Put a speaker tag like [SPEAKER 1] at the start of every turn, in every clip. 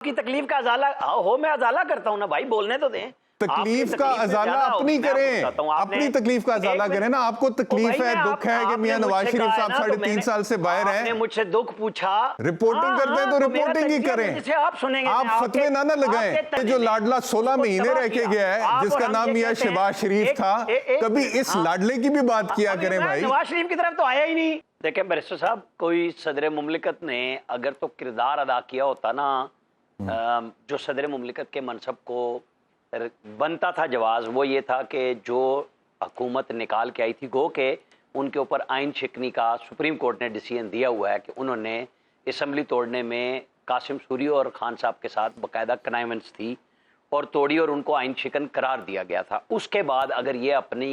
[SPEAKER 1] की तकलीफ का अजाला हो, मैं अजाला करता हूं ना भाई, बोलने तो दें।
[SPEAKER 2] तकलीफ का अजाला अपनी करें, अपनी तकलीफ का अजाला करें ना। आपको तकलीफ है, दुख है कि मियां नवाज शरीफ साहब 3.5 साल से बाहर हैं।
[SPEAKER 1] आपने मुझसे दुख पूछा,
[SPEAKER 2] रिपोर्टिंग करते हैं तो रिपोर्टिंग ही करें।
[SPEAKER 1] आप सुनेंगे,
[SPEAKER 2] आप फतवे ना लगाएं। जो लाडला 16 महीने रह के गया है, जिसका नाम मियां शहबाज शरीफ था, कभी इस लाडले की भी बात किया करें भाई।
[SPEAKER 1] नवाज शरीफ की तरफ तो आया ही नहीं। देखें बैरिस्टर साहब, कोई सदर मुमलिकत ने अगर तो किरदार अदा किया होता ना, जो सदर मुमलिकत के मनसब को बनता था जवाज, वो ये था कि जो हुकूमत निकाल के आई थी, गो के उनके ऊपर आइन शिकनी का सुप्रीम कोर्ट ने डिसीजन दिया हुआ है कि उन्होंने असम्बली तोड़ने में कासिम सूरी और खान साहब के साथ बाकायदा कनाइवेंस थी और तोड़ी और उनको आइन शिकन करार दिया गया था। उसके बाद अगर ये अपनी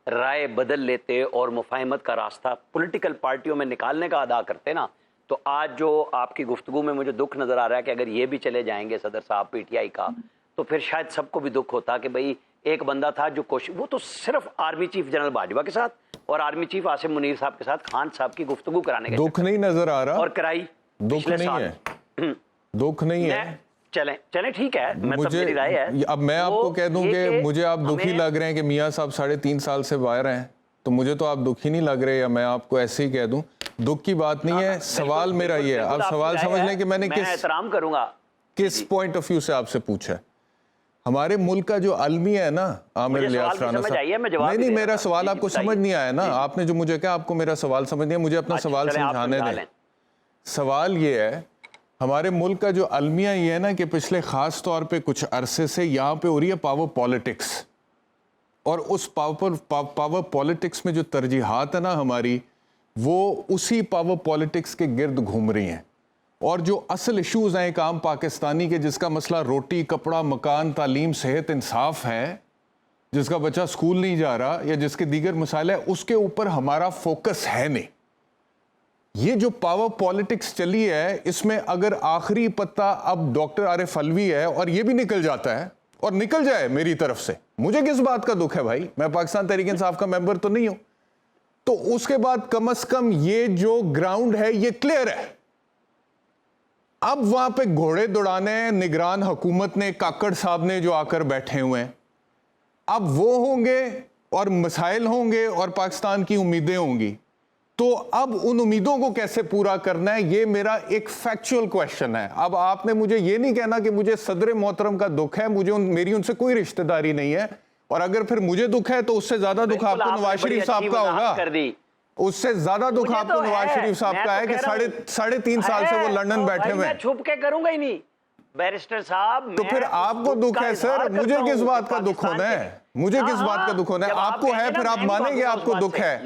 [SPEAKER 1] राय बदल लेते और मुफाहमत का रास्ता पॉलिटिकल पार्टियों में निकालने का अदा करते ना, तो आज जो आपकी गुफ्तगू में मुझे दुख नज़र आ रहा है कि अगर ये भी चले जाएंगे सदर साहब पीटीआई का, तो फिर शायद सबको भी दुख होता कि भाई एक बंदा था जो कोशिश, वो तो सिर्फ आर्मी चीफ जनरल बाजवा के साथ और आर्मी चीफ आसिम मुनीर साहब के साथ खान साहब की गुफ्तगू कराने के
[SPEAKER 2] दुख नहीं नजर आ रहा
[SPEAKER 1] और कराई।
[SPEAKER 2] दुख नहीं है, दुख नहीं है।
[SPEAKER 1] चलें ठीक है,
[SPEAKER 2] मुझे
[SPEAKER 1] राय है।
[SPEAKER 2] अब मैं आपको कह दूं कि मुझे आप दुखी लग रहे हैं कि मियां साहब 3.5 साल से बाहर हैं, तो मुझे तो आप दुखी नहीं लग रहे, या मैं आपको ऐसे ही कह दूं। दुख की बात नहीं है, सवाल मेरा ये है, आप सवाल समझ लें कि मैंने
[SPEAKER 1] एहतराम करूंगा
[SPEAKER 2] किस पॉइंट ऑफ व्यू से आपसे पूछा है। हमारे मुल्क का जो अलमिया है ना, आमिर लियास राना साहब, नहीं मेरा सवाल आपको समझ नहीं आया ना। आपने जो मुझे कहा, आपको मेरा सवाल समझ नहीं है, मुझे अपना सवाल समझाने दें। सवाल ये है, हमारे मुल्क का जो अलमिया ये है ना कि पिछले खास तौर पे कुछ अरसे से यहाँ पे हो रही है पावर पॉलिटिक्स, और उस पावर पॉलिटिक्स में जो तरजीहात है ना हमारी, वो उसी पावर पॉलिटिक्स के गिर्द घूम रही हैं। और जो असल इश्यूज हैं एक आम पाकिस्तानी के, जिसका मसला रोटी कपड़ा मकान तालीम सेहत इंसाफ है, जिसका बच्चा स्कूल नहीं जा रहा या जिसके दीगर मसाइल है, उसके ऊपर हमारा फोकस है नहीं। ये जो पावर पॉलिटिक्स चली है, इसमें अगर आखिरी पत्ता अब डॉक्टर आरिफ अलवी है और ये भी निकल जाता है और निकल जाए मेरी तरफ से, मुझे किस बात का दुख है भाई, मैं पाकिस्तान तहरीक इंसाफ का मेंबर तो नहीं हूं, तो उसके बाद कम से कम ये जो ग्राउंड है ये क्लियर है। अब वहां पे घोड़े दौड़ाने निगरान हुकूमत ने, काकड़ साहब ने जो आकर बैठे हुए हैं, अब वो होंगे और मसाइल होंगे और पाकिस्तान की उम्मीदें होंगी, तो अब उन उम्मीदों को कैसे पूरा करना है, ये मेरा एक फैक्चुअल क्वेश्चन है। अब आपने मुझे ये नहीं कहना कि मुझे सदर मोहतरम का दुख है, मेरी उनसे कोई रिश्तेदारी नहीं है, और अगर फिर मुझे दुख है तो उससे ज्यादा दुख आपको नवाज शरीफ साहब का होगा, उससे ज्यादा दुख आपको नवाज शरीफ साहब का है कि 3.5 साल से वो लंदन बैठे हुए हैं।
[SPEAKER 1] छुप के करूंगा ही नहीं बैरिस्टर साहब।
[SPEAKER 2] तो फिर आपको दुख है सर, मुझे किस बात का दुख होना है, मुझे किस बात का दुख होना है? आपको है, फिर आप मानेंगे आपको दुख है।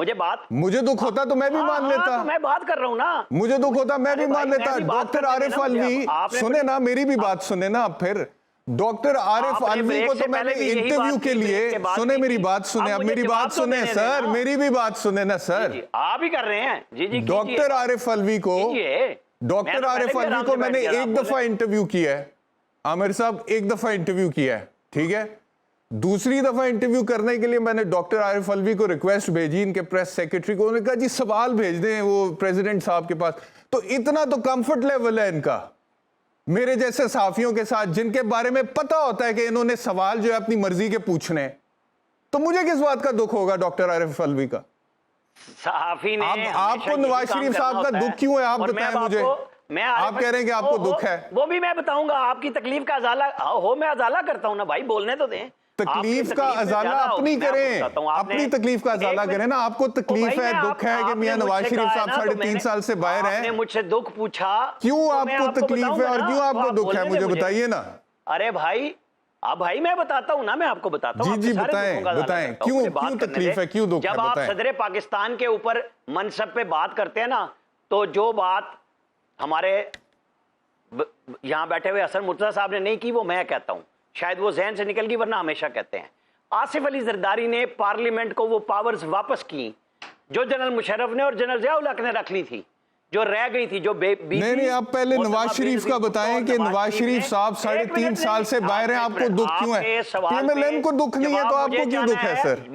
[SPEAKER 2] मुझे दुख होता तो मैं भी मान लेता,
[SPEAKER 1] मैं बात कर रहा हूं ना,
[SPEAKER 2] मुझे दुख होता मैं भी मान लेता। डॉक्टर आरिफ अलवी, सुने ना मेरी भी बात सुने ना, फिर डॉक्टर आरिफ अलवी को तो मैंने इंटरव्यू के लिए, सुने मेरी बात सुने, अब मेरी बात सुने सर, मेरी भी बात सुने ना सर,
[SPEAKER 1] आप ही कर रहे हैं जी।
[SPEAKER 2] डॉक्टर आरिफ अलवी को, डॉक्टर आरिफ अलवी को मैंने एक दफा इंटरव्यू किया है, आमिर साहब एक दफा इंटरव्यू किया है, ठीक है। दूसरी दफा इंटरव्यू करने के लिए मैंने डॉक्टर आरिफ अलवी को रिक्वेस्ट भेजी, इनके प्रेस सेक्रेटरी को, उन्होंने कहा जी सवाल भेज दें वो प्रेसिडेंट साहब के पास। तो इतना तो कंफर्ट लेवल है इनका मेरे जैसे साफियों के साथ, जिनके बारे में पता होता है कि इन्होंने सवाल जो है अपनी मर्जी के पूछने, तो मुझे किस बात का दुख होगा डॉक्टर आरिफ अलवी का?
[SPEAKER 1] सहाफी ने
[SPEAKER 2] आपको नवाज शरीफ साहब का दुख क्यों है, आप बताएं मुझे। आप कह रहे हैं कि आपको दुख है,
[SPEAKER 1] वो भी मैं बताऊंगा। आपकी तकलीफ का अजाला हो, मैं अजाला करता हूं ना भाई, बोलने तो दें।
[SPEAKER 2] तकलीफ का अजाला अपनी करें, अपनी तकलीफ का अजाला करें ना। आपको तकलीफ है, दुख है कि मियां नवाज शरीफ साहब 3.5 साल से बाहर हैं।
[SPEAKER 1] आपने मुझसे दुख पूछा,
[SPEAKER 2] क्यों आपको तकलीफ है और क्यों आपको दुख है, मुझे बताइए ना।
[SPEAKER 1] अरे भाई, अब भाई मैं बताता हूं ना, मैं आपको बताता हूं।
[SPEAKER 2] जी बताएं क्यों तकलीफ है, क्यों दुख है।
[SPEAKER 1] जब आप सदर पाकिस्तान के ऊपर मनसब पे बात करते हैं ना, तो जो बात हमारे यहां बैठे हुए हसन मुर्तजा साहब ने नहीं की, वो मैं कहता हूं, शायद वो जहन से निकल गई, वरना हमेशा कहते हैं। आसिफ अली जरदारी ने पार्लियामेंट को वो पावर्स वापस की जो जनरल मुशर्रफ ने और जनरल जिया उल हक ने रख ली थी, जो रह गई थी, जो
[SPEAKER 2] नहीं, आप पहले नवाज शरीफ का बताएं कि नवाज शरीफ साहब 3.5 साल से बाहर हैं, आपको दुख क्यों है? PMLN को दुख नहीं है तो आपको क्यों दुख है सर?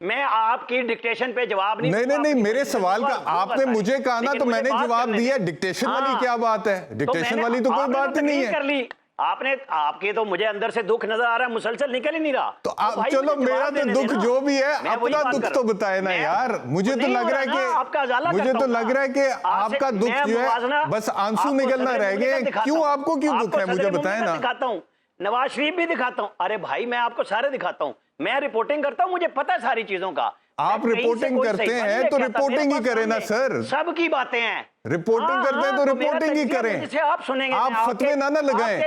[SPEAKER 1] मैं आपकी डिक्टेशन पे जवाब
[SPEAKER 2] नहीं, मेरे सवाल का आपने मुझे कहा ना, तो मैंने जवाब दिया। डिक्टेशन वाली क्या बात है? डिक्टेशन वाली तो कोई बात ही नहीं है।
[SPEAKER 1] कर ली आपने, आपके तो मुझे अंदर से दुख नजर आ रहा है, मुसलसल निकल ही नहीं रहा।
[SPEAKER 2] तो आप चलो, मेरा तो दुख जो भी है, अपना दुख तो बताए ना यार। मुझे तो लग रहा है कि आपका दुख जो है बस आंसू निकलना रह गए। क्यों, आपको क्यों दुख है मुझे बताए ना।
[SPEAKER 1] दिखाता हूँ, नवाज शरीफ भी दिखाता हूँ। अरे भाई मैं आपको सारे दिखाता हूँ, मैं रिपोर्टिंग करता हूँ, मुझे पता है सारी चीजों का।
[SPEAKER 2] आप रिपोर्टिंग करते हैं तो रिपोर्टिंग ही करें ना सर।
[SPEAKER 1] सबकी बातें हैं,
[SPEAKER 2] रिपोर्टिंग करते हैं तो रिपोर्टिंग ही करें।
[SPEAKER 1] जिसे आप सुनेंगे,
[SPEAKER 2] आप फतवे ना लगाएं,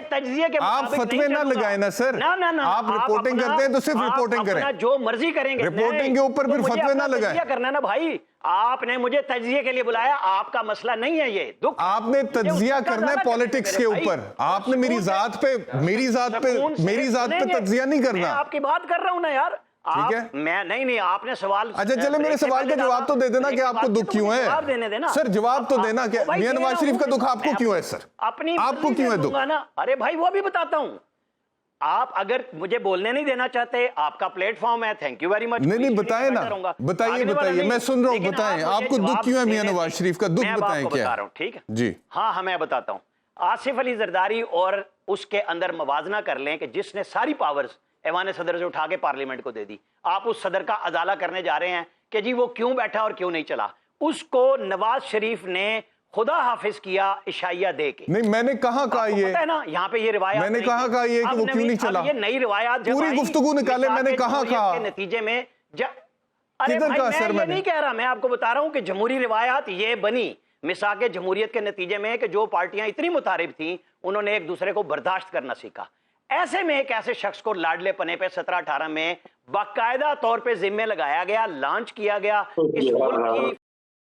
[SPEAKER 2] आप फतवे ना लगाएं ना सर। आप रिपोर्टिंग करते हैं तो सिर्फ रिपोर्टिंग करें,
[SPEAKER 1] जो मर्जी करेंगे।
[SPEAKER 2] रिपोर्टिंग के ऊपर फिर फतवे ना लगाएं।
[SPEAKER 1] करना ना भाई, आपने मुझे तज्जिये के लिए बुलाया, आपका मसला नहीं है ये दुख।
[SPEAKER 2] आपने तज्जिया करना है पॉलिटिक्स के ऊपर, आपने मेरी जात पे तज्जिया नहीं करना।
[SPEAKER 1] आपकी बात कर रहा हूं ना यार,
[SPEAKER 2] ठीक है।
[SPEAKER 1] मैं नहीं, आपने सवाल,
[SPEAKER 2] अच्छा चलो मेरे सवाल का जवाब तो दे देना कि आपको दुख क्यों है।
[SPEAKER 1] जवाब देने देना
[SPEAKER 2] सर, जवाब तो देना कि मियां नवाज शरीफ का दुख आपको क्यों है सर?
[SPEAKER 1] अपनी
[SPEAKER 2] आपको क्यों है दुख?
[SPEAKER 1] अरे भाई वो भी बताता हूं। आप अगर मुझे बोलने नहीं देना चाहते, आपका प्लेटफॉर्म है, थैंक यू वेरी मच।
[SPEAKER 2] नहीं बताए ना, बताइए, मैं सुन रहा हूं, बताएं आपको दुख क्यों है मियां नवाज शरीफ का दुख, बताएं क्या।
[SPEAKER 1] ठीक है
[SPEAKER 2] जी,
[SPEAKER 1] हाँ मैं बताता हूं। आसिफ अली जरदारी और उसके अंदर मवाजना कर लें कि जिसने सारी पावर्स ऐवान सदर से उठा के पार्लियामेंट को दे दी, आप उस सदर का अजाला करने जा रहे हैं कि जी वो क्यों बैठा और क्यों नहीं चला। उसको नवाज शरीफ ने खुदा हाफिज किया इशाइया दे के।
[SPEAKER 2] नहीं, मैंने कहा ये
[SPEAKER 1] है ना, यहाँ पे ये रिवायत
[SPEAKER 2] मैंने कहा ये कि वो क्यों नहीं चला।
[SPEAKER 1] ये नई रिवायत
[SPEAKER 2] पूरी गुफ्तगू निकाले, मैंने कहा
[SPEAKER 1] के नतीजे में अरे भाई मैं ये नहीं कह रहा, मैं आपको बता रहा हूँ कि जमहूरी रिवायत ये बनी मिसाके जमहूरियत के नतीजे में कि जो पार्टियां इतनी मुतारिब थी उन्होंने एक दूसरे को बर्दाश्त करना सीखा। ऐसे में एक ऐसे शख्स को लाडले पने पे 17-18 में बाकायदा तौर पे जिम्मे लगाया गया, लॉन्च किया गया, इस मुल्क की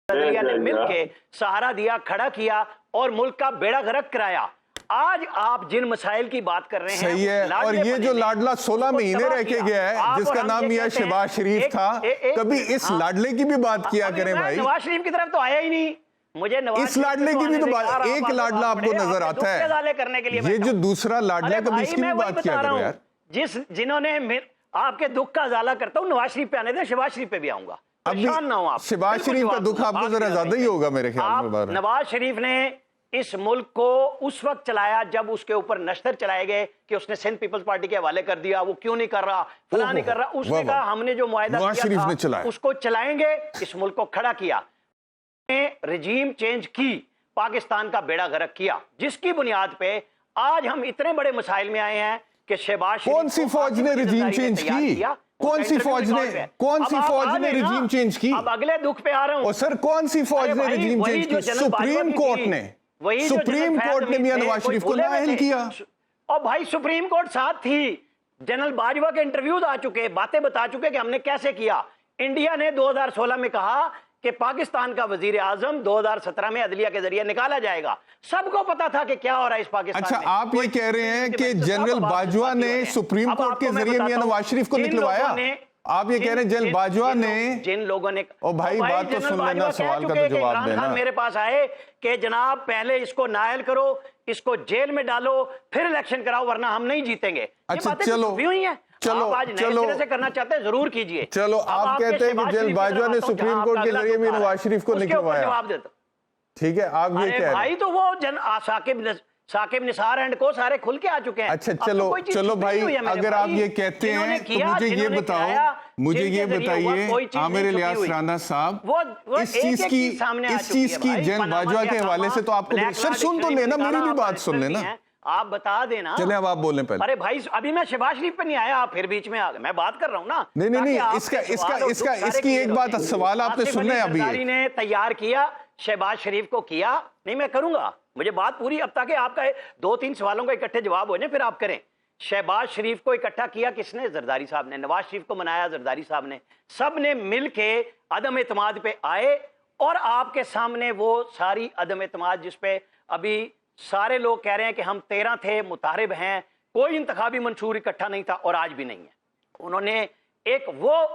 [SPEAKER 1] सदरिया ने मिलकर सहारा दिया, खड़ा किया और मुल्क का बेड़ा गर्क कराया। आज आप जिन मसाइल की बात कर रहे हैं
[SPEAKER 2] सही है, और ये जो लाडला 16 महीने रह के गया है जिसका नाम मियां शहबाज शरीफ था, कभी इस लाडले की भी बात किया करें भाई।
[SPEAKER 1] नवाज शरीफ की तरफ तो आया ही नहीं। मुझे
[SPEAKER 2] इस लाडले की भी तो बात, एक लाडला आपको नजर आता है,
[SPEAKER 1] करने के लिए
[SPEAKER 2] ये जो दूसरा लाडला, कभी इसकी भी बात किया करो यार।
[SPEAKER 1] जिन्होंने आपके दुख का उजाला करता हूं, नवाज शरीफ पे आने दे, शहबाज शरीफ पे भी आऊंगा, परेशान ना हो आप।
[SPEAKER 2] शहबाज शरीफ का दुख आपको जरा ज्यादा ही होगा मेरे ख्याल में।
[SPEAKER 1] नवाज शरीफ ने इस मुल्क को उस वक्त चलाया जब उसके ऊपर नश्तर चलाए गए कि उसने सिंध पीपल्स पार्टी के हवाले कर दिया, वो क्यों नहीं कर रहा, फलां नहीं कर रहा। उसने कहा हमने जो मुआहदा किया था उसको चलाएंगे, इस मुल्क को खड़ा किया, रजीम चेंज की, पाकिस्तान का बेड़ा गर्क किया, जिसकी बुनियाद पे आज हम इतने बड़े मसाइल में आए हैं कि शहबाज
[SPEAKER 2] कौन सी फौज ने रजीम चेंज की? कौन सी फौज ने रजीम चेंज की?
[SPEAKER 1] अब अगले दुख पे आ रहा हूं
[SPEAKER 2] सर, कौन सी फौज ने रजीम चेंज की? सुप्रीम कोर्ट ने मियां नवाज शरीफ को नाअहल किया।
[SPEAKER 1] और भाई सुप्रीम कोर्ट साथ थी, जनरल बाजवा के इंटरव्यूज आ चुके, बातें बता चुके कि हमने कैसे किया। इंडिया ने 2016 में कहा कि पाकिस्तान का वजीर आजम 2017 में अदलिया के जरिए निकाला जाएगा। सबको पता था कि क्या हो रहा है इस पाकिस्तान में।
[SPEAKER 2] अच्छा, आप ये कह रहे हैं कि जनरल बाजवा ने सुप्रीम कोर्ट के जरिए मियां नवाज शरीफ को निकलवाया? आप ये कह रहे हैं जनरल बाजवा ने,
[SPEAKER 1] जिन लोगों ने,
[SPEAKER 2] ओ भाई बात तो सुन लेना, सवाल का तो जवाब देना।
[SPEAKER 1] मेरे पास आए कि जनाब पहले इसको नायल करो, इसको जेल में डालो, फिर इलेक्शन कराओ, वरना हम नहीं जीतेंगे।
[SPEAKER 2] अच्छा चलो
[SPEAKER 1] चलो से करना चाहते हैं जरूर कीजिए।
[SPEAKER 2] चलो आप कहते हैं कि जनरल बाजवा ने सुप्रीम कोर्ट के जरिए मियां नवाज शरीफ को निकलवाया,
[SPEAKER 1] जवाब देता।
[SPEAKER 2] ठीक है, आप ये कह रहे हैं
[SPEAKER 1] भाई, तो वो साकिब निसार एंड को सारे खुल के आ चुके हैं।
[SPEAKER 2] अच्छा चलो भाई, अगर आप ये कहते हैं तो मुझे ये बताइए आमिर इलियास राना साहब, इस चीज की जनरल बाजवा के हवाले से तो आपको, सर सुन तो लेना, मेरी भी बात सुन लेना,
[SPEAKER 1] आप बता देना।
[SPEAKER 2] चले अब आप बोलें पहले।
[SPEAKER 1] अरे भाई अभी मैं शहबाज शरीफ पे नहीं आया, आप फिर बीच में आ गए, मैं बात कर रहा हूँ ना।
[SPEAKER 2] नहीं, इसकी एक बात, सवाल आपने सुनना है। अभी
[SPEAKER 1] ने तैयार किया, शहबाज शरीफ को किया, नहीं मैं करूंगा, मुझे बात पूरी, अब ताकि आपका 2-3 सवालों का इकट्ठे जवाब हो जाए फिर आप करें। शहबाज शरीफ को इकट्ठा किया किसने? जरदारी साहब ने। नवाज शरीफ को मनाया जरदारी साहब ने। सब ने मिल के अदम एतमाद पे आए और आपके सामने वो सारी अदम एतमाद जिस पे अभी सारे लोग कह रहे हैं कि हम 13 थे, मुतारिब हैं, कोई इंतखाबी मंशूर इकट्ठा नहीं था और आज भी नहीं है। उन्होंने एक वो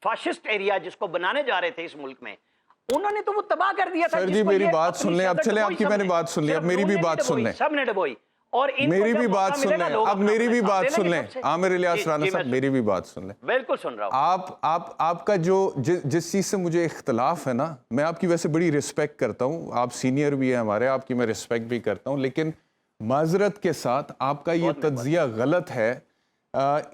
[SPEAKER 1] फाशिस्ट एरिया जिसको बनाने जा रहे थे इस मुल्क में, उन्होंने तो वो तबाह कर दिया था।
[SPEAKER 2] सर जी मेरी बात सुन लें, अब चले, आपकी मैंने बात सुन ली, अब मेरी भी बात सुन लें।
[SPEAKER 1] सबने डबोई और
[SPEAKER 2] मेरी भी बात सुन लें, अब मेरी भी बात सुन लें आमिर इलियास राना साहब, मेरी भी बात सुन लें।
[SPEAKER 1] बिल्कुल सुन रहा हूं।
[SPEAKER 2] आपका जो जिस चीज से मुझे इख्तलाफ है ना, मैं आपकी वैसे बड़ी रिस्पेक्ट करता हूं, आप सीनियर भी हैं हमारे, आपकी मैं रिस्पेक्ट भी करता हूं, लेकिन माजरत के साथ आपका ये तज्जिया गलत है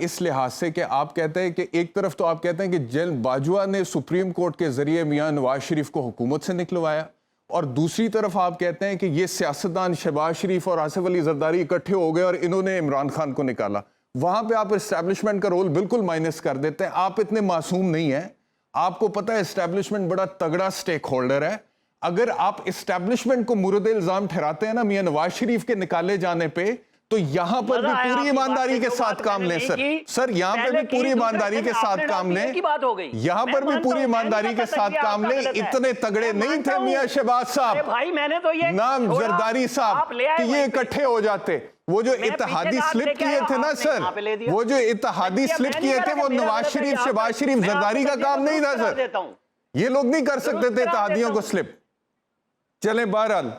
[SPEAKER 2] इस लिहाज से कि आप कहते हैं कि एक तरफ तो आप कहते हैं कि जनरल बाजवा ने सुप्रीम कोर्ट के जरिए मियां नवाज शरीफ को हुकूमत से निकलवाया, और दूसरी तरफ आप कहते हैं कि ये सियासतदान शहबाज शरीफ और आसिफ अली जरदारी इकट्ठे हो गए और इन्होंने इमरान खान को निकाला। वहां पे आप एस्टैब्लिशमेंट का रोल बिल्कुल माइनस कर देते हैं। आप इतने मासूम नहीं हैं, आपको पता है एस्टैब्लिशमेंट बड़ा तगड़ा स्टेक होल्डर है। अगर आप एस्टैब्लिशमेंट को मुर्द इल्जाम ठहराते हैं ना मियां नवाज शरीफ के निकाले जाने पे, तो यहां पर भी पूरी ईमानदारी के साथ काम लें सर यहां पर भी पूरी ईमानदारी के साथ काम लें, यहां पर भी पूरी ईमानदारी के साथ काम लें। इतने तगड़े नहीं थे मियां शहबाज साहब,
[SPEAKER 1] भाई मैंने तो ये
[SPEAKER 2] नाम जरदारी साहब कि ये इकट्ठे हो जाते। वो जो इत्तेहादी स्लिप किए थे ना सर, वो जो इत्तेहादी स्लिप किए थे वो नवाज शरीफ शहबाज शरीफ जरदारी का काम नहीं था सर, ये लोग नहीं कर सकते थे इत्तेहादियों को स्लिप। चले बहरहाल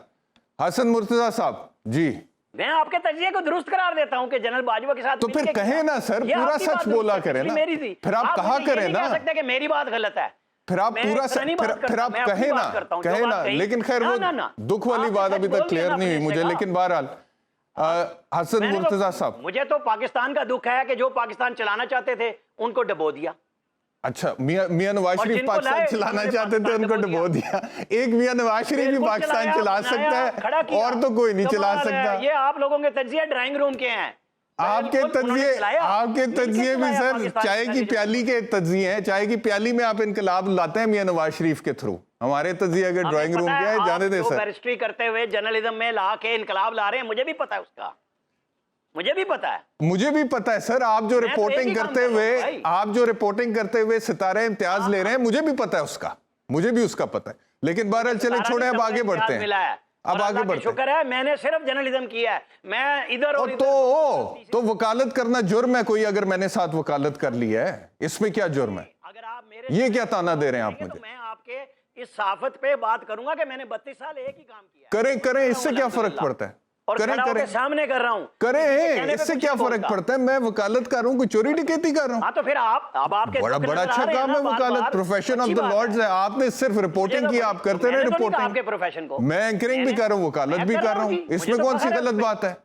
[SPEAKER 2] हसन मुर्तजा साहब जी,
[SPEAKER 1] मैं आपके तजिए को दुरुस्त करार देता हूं कि जनरल बाजवा के साथ
[SPEAKER 2] तो फिर कहे ना सर, पूरा सच बोला करें ना, फिर आप कहा करें ना,
[SPEAKER 1] कह सकते कि मेरी बात गलत है,
[SPEAKER 2] फिर आप पूरा फिर आप कहे ना, लेकिन खैर वो दुख वाली बात अभी तक क्लियर नहीं हुई मुझे। लेकिन बहरहाल हसन मुर्तजा साहब,
[SPEAKER 1] मुझे तो पाकिस्तान का दुख है कि जो पाकिस्तान चलाना चाहते थे उनको डबो दिया।
[SPEAKER 2] अच्छा, मियां नवाज शरीफ पाकिस्तान चलाना चाहते थे उनको डबो दिया। एक मियां नवाज शरीफ भी पाकिस्तान चला सकता है और तो कोई नहीं चला सकता।
[SPEAKER 1] ये आप लोगों के तजिए ड्राइंग रूम के हैं,
[SPEAKER 2] आपके तजिए भी सर चाय की प्याली के तजिए हैं। चाय की प्याली में आप इनकलाब लाते हैं मियां नवाज शरीफ के थ्रू, हमारे तजिए के ड्राइंग रूम के हैं, जाने दे सर।
[SPEAKER 1] बैरिस्ट्री करते हुए जर्नलिज्म में ला के इनकलाब ला रहे हैं, मुझे भी पता है उसका, मुझे भी पता है,
[SPEAKER 2] मुझे भी पता है सर। आप जो रिपोर्टिंग करते हुए सितारे इम्तियाज ले रहे हैं, मुझे भी पता है उसका, मुझे भी उसका पता है। लेकिन बहरहाल चले छोड़े, अब आगे बढ़ते हैं, अब आगे बढ़ते हैं।
[SPEAKER 1] शुक्र है मैंने सिर्फ जर्नलिज्म किया है, मैं इधर और
[SPEAKER 2] तो वकालत करना जुर्म है कोई, अगर मैंने साथ वकालत कर ली है, इसमें क्या जुर्म है?
[SPEAKER 1] अगर आप मेरे
[SPEAKER 2] ये क्या ताना दे रहे हैं आप मुझे?
[SPEAKER 1] तो मैं आपके इस साफत पे बात करूंगा कि मैंने 32 साल एक ही काम किया।
[SPEAKER 2] करें, इससे क्या फर्क पड़ता है?
[SPEAKER 1] करें सामने कर रहा हूं,
[SPEAKER 2] करें, इससे क्या फर्क पड़ता है? मैं वकालत कर रहा हूं, कोई चोरी डकैती कर रहा हूं।
[SPEAKER 1] हाँ तो फिर आपके
[SPEAKER 2] बड़ा अच्छा काम है वकालत, प्रोफेशन ऑफ द लॉर्ड्स है। आपने सिर्फ रिपोर्टिंग की, आप करते रहे रिपोर्टिंग,
[SPEAKER 1] आपके प्रोफेशन को।
[SPEAKER 2] मैं एंकरिंग भी कर रहा हूं, वकालत भी कर रहा हूं, इसमें कौन सी गलत बात है?